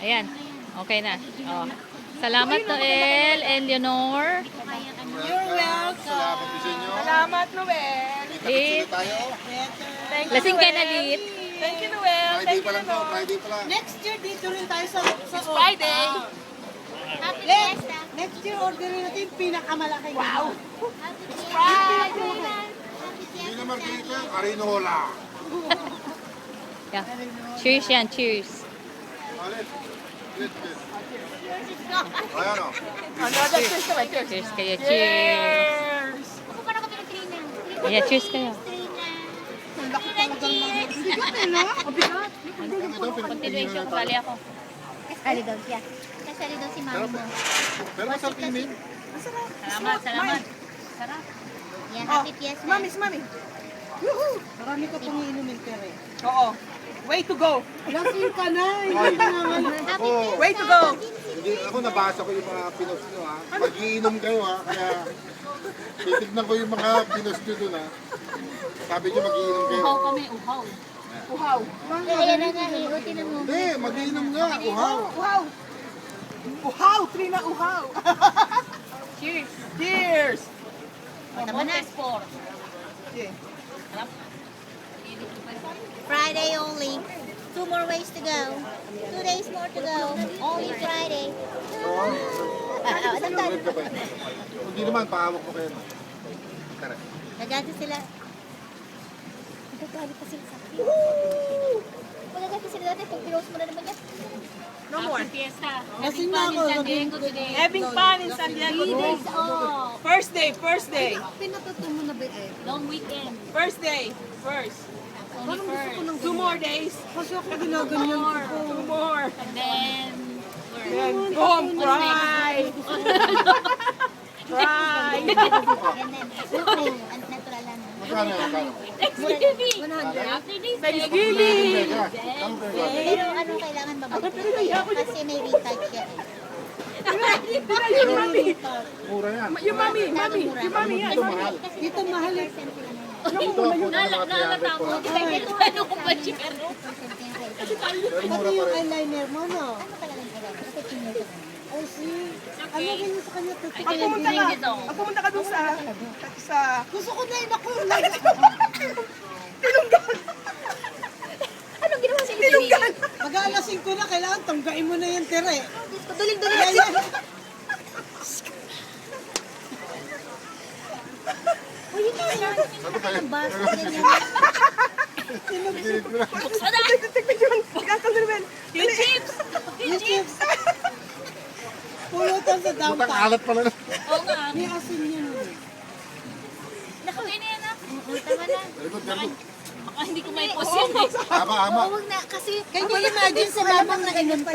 Ayan. Okay na. Oh. Salamat, Noel and Leonor. You're welcome. Salamat po sa inyo. Salamat, Noel. Lit. Tayo. Thank you, Lasing ka na, Noel. Lit. Thank you, Noel. Friday Thank pa you, lang to. Noel. Friday pa lang. Next year, dito rin tayo sa It's Friday. Happy Let's, Fiesta. next year, orderin natin yung pinakamalaki. Wow. Happy It's Fiesta. Friday. Happy Hindi Fiesta. na Margarita, Carinola. Yeah. Cheers yan. Cheers. Alit. Cheers. Ayan o. Ano, cheers naman, cheers. Cheers kayo. Cheers. Cheers. Ako pa ako Trina. Yeah, cheers kayo. Continuation. Bali ako. Kasali daw siya. Kasali daw si mami mo. Pero masarap yun. Salamat. Salamat. Sarap. Yeah, happy Fiesta. Mami. Marami ka pang iinumin, Tere. Oo. Way to go. Lasing ka na. Hindi ka na ngayon. Happy Oo. Fiesta. Way to go. Hindi, ako nabasa ko yung mga pinost nyo ha. Mag-iinom kayo ha. Kaya titignan ko yung mga pinost nyo dun ha. Sabi nyo mag-iinom kayo. kami. Uhaw. Uhaw. Ayan na nga, iutin mo. Hindi, mag-iinom nga. Uhaw. Uhaw. Uhaw, Trina, uhaw. Cheers. Cheers. Tama na. Okay. Friday only. 2 more ways to go. 2 days more to go. Only Friday. Saan tayo? Ulit ka ba? Hindi naman, pahawak mo kayo. Tara. Nagati sila. Nagagalit pa sila sa akin. Magagati sila dati pag pinost mo na naman yan. No more. Fiesta. Lasing na ako. Having fun in San Diego. 3 days off. First day. Pinatuto mo na ba eh? Long weekend. First day. First. Only first. 2 more days. Kasi ako ginaganyan ko. 2 more. And then, Then go home, cry. Cry. Ganun. Natural lang. Magkano? Thanksgiving. After this, Thanksgiving. Teka, saan kayo? Pero ano kailangan mabalik? Kasi may retouch siya eh. Yung mami. Mura yan. Yung mami. Yung mami yan. Ito mahal. Dito mahal eh. Ito ako na mga 300 po. ano ko ba siya? Pero Pati mura pa yung rin. eyeliner mo, no? Ano talagang kailangan? Kasi tingnan ko. Oh, see? Ano ganyan sa kanya? Pag pumunta ka dun sa Gusto ko na yun ako. Anong ginawa sa Tilunggan. Mag-aalasing ko na. Kailangan tanggain mo na yan, Tere. Duling-duling Kaya yan. Uy, yun na yan. Sabi kayo. Basta ganyan. Pilit ko na. Tignan yun. Ikaw na naman. Yung chips! Yung chips. Pulutan sa Butang dampa. alat pala na. Oo nga. May asin yan. Nakawin na yan ah. Tama na. Very good, very good. Baka hindi ko may post yan eh. Ama. Huwag na, kasi Can you imagine sa lamang na inom pa